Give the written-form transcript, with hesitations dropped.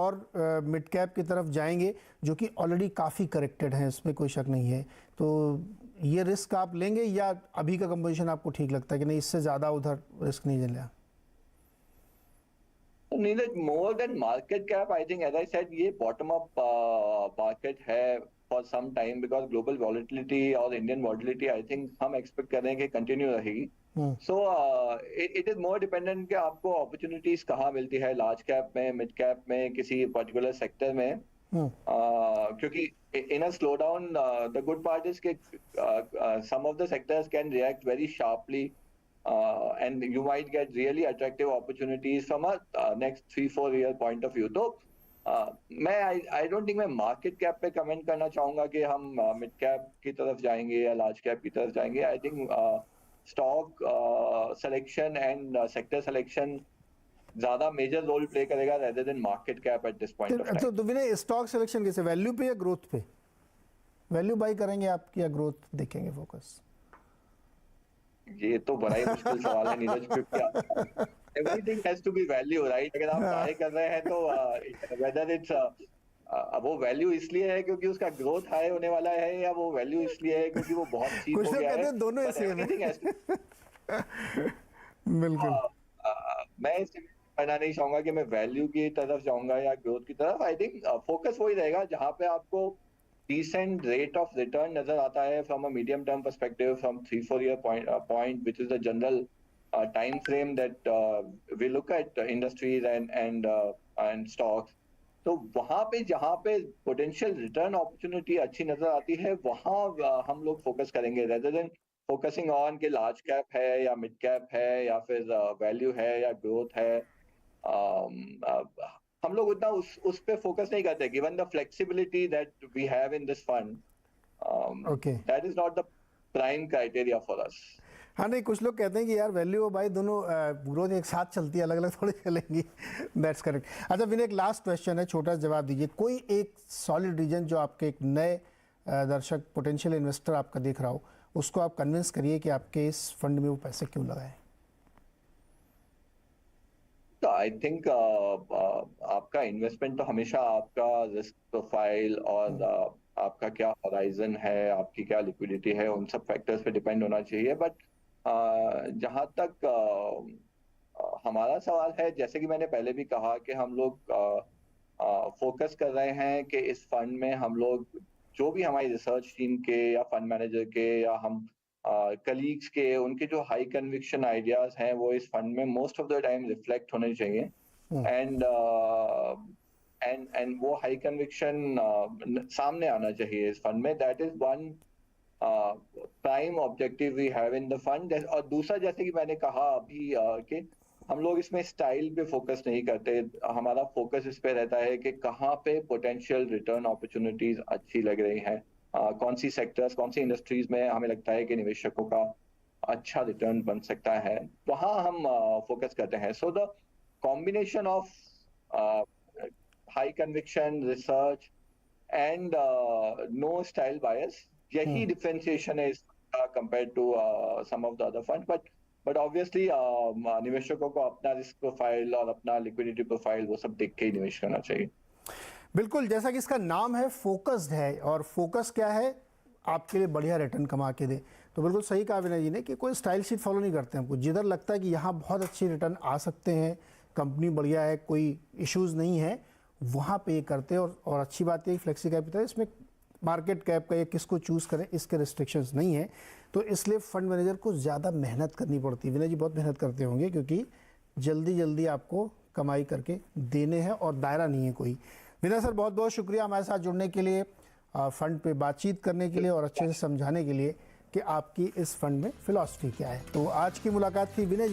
और mid cap की तरफ जाएंगे जो कि ऑलरेडी काफ़ी करेक्टेड हैं, इसमें कोई शक नहीं है। तो ये रिस्क आप लेंगे या अभी का कंपोजिशन आपको ठीक लगता है कि नहीं, इससे ज़्यादा उधर रिस्क नहीं लिया? Neeraj, more than market cap, I think as I said ये बॉटम अप मार्केट है for some time, because global volatility और इंडियन वॉलिटिलिटी आई थिंक हम एक्सपेक्ट कर रहे हैं कि कंटिन्यू रहेगी। Hmm. So it is more dependent कि आपको अपॉर्चुनिटीज कहाँ मिलती है, लार्ज कैप में, मिड कैप में, किसी पर्टिकुलर सेक्टर में। हम्म। क्योंकि in a slowdown the good part is कि some of the sectors can react very sharply, and you might get really attractive opportunities from a next 3-4 year point of view. तो मैं I don't think मैं market cap पे comment करना चाहूंगा कि हम mid cap की तरफ जाएंगे या लार्ज कैप की तरफ जाएंगे। I think stock selection and sector selection ज्यादा मेजर रोल प्ले करेगा rather than market cap at this point of time. तो विनय, स्टॉक सिलेक्शन कैसे, वैल्यू पे या ग्रोथ पे? वैल्यू बाई करेंगे आप या ग्रोथ देखेंगे फोकस? ये तो बड़ा ही मुश्किल सवाल है नीरज, क्योंकि everything has to be value, right? अगर आप बाय कर रहे हैं तो वेदर इट्स वो वैल्यू इसलिए है क्योंकि उसका ग्रोथ हाई होने वाला है, या वो वैल्यू इसलिए है क्योंकि वो बहुत चीप कुछ हो लोग गया कहते है। हैं दोनों ही सेम है। बिल्कुल। मैं इसे कहना नहीं चाहूंगा कि मैं वैल्यू की तरफ जाऊंगा या ग्रोथ की तरफ। आई थिंक फोकस वही रहेगा जहां पे आपको decent rate of return नजर आता है from a medium term perspective, from 3-4 year point, which is the general time frame that we look at industries and stocks. तो वहां पे जहां पे potential return opportunity अच्छी नजर आती है, वहां हम लोग फोकस करेंगे rather than focusing on कि large cap है या mid cap है या फिर value है या growth है। हम लोग उतना उस पे फोकस नहीं करते, given the flexibility that we have in this fund. Okay. That is not the prime criteria for us. हाँ नहीं, कुछ लोग कहते हैं कि यार वैल्यू और बाई दोनों ग्रोथ एक साथ चलती है, अलग अलग थोड़ी चलेंगी। That's correct. अच्छा विनय, एक लास्ट क्वेश्चन है, छोटा सा जवाब दीजिए। कोई एक सॉलिड रीजन जो आपके एक नए दर्शक, पोटेंशियल इन्वेस्टर आपका देख रहा हो, उसको आप कन्विंस करिए कि आपके इस फंड में वो पैसे क्यों लगाएं। तो आई थिंक आपका इन्वेस्टमेंट तो हमेशा आपका रिस्क प्रोफाइल और आपका क्या होराइजन है, आपकी क्या लिक्विडिटी है, उन सब फैक्टर्स पे डिपेंड होना चाहिए। बट जहां तक हमारा सवाल है, जैसे कि मैंने पहले भी कहा कि हम लोग फोकस कर रहे हैं कि इस फंड में हम लोग जो भी हमारी रिसर्च टीम के या फंड मैनेजर के या हम कलीग्स के, उनके जो हाई कन्विक्शन आइडियाज हैं वो इस फंड में most of the time reflect होने चाहिए। एंड एंड वो हाई कन्विक्शन सामने आना चाहिए इस फंड में। That is one prime objective we have in the fund. और दूसरा, जैसे कि मैंने कहा अभी कि हम लोग इसमें स्टाइल पे फोकस नहीं करते, हमारा फोकस इस पे रहता है कि कहाँ पे पोटेंशियल रिटर्न अपॉर्चुनिटीज अच्छी लग रही हैं, कौन सी सेक्टर्स, कौन सी इंडस्ट्रीज में हमें लगता है कि निवेशकों का अच्छा रिटर्न बन सकता है, वहां हम फोकस करते हैं। So the combination of high conviction research and no style bias, यही डिफरेंशिएशन है इसका compare to some of the other fund. But obviously निवेशकों को अपना रिस्क प्रोफाइल और अपना लिक्विडिटी प्रोफाइल वो सब देख के ही निवेश करना चाहिए। बिल्कुल, जैसा कि इसका नाम है, फोकस्ड है, और फोकस क्या है, आपके लिए बढ़िया रिटर्न कमा के दे। तो बिल्कुल सही कहा विनय जी ने कि कोई स्टाइल शीट फॉलो नहीं करते हमको। जिधर लगता है कि यहाँ बहुत अच्छी रिटर्न आ सकते हैं, कंपनी बढ़िया है, कोई इश्यूज़ नहीं है, वहाँ पे ये करते हैं। और अच्छी बात है फ्लेक्सी कैपिटल, इसमें मार्केट कैप का ये किसको चूज़ करें इसके रिस्ट्रिक्शंस नहीं है। तो इसलिए फंड मैनेजर को ज़्यादा मेहनत करनी पड़ती है। विनय जी बहुत मेहनत करते होंगे क्योंकि जल्दी जल्दी आपको कमाई करके देने हैं और दायरा नहीं है कोई। विनय सर बहुत बहुत शुक्रिया हमारे साथ जुड़ने के लिए, फंड पे बातचीत करने के लिए और अच्छे से समझाने के लिए कि आपकी इस फंड में फ़िलॉसफी क्या है। तो आज की मुलाकात थी विनय जी।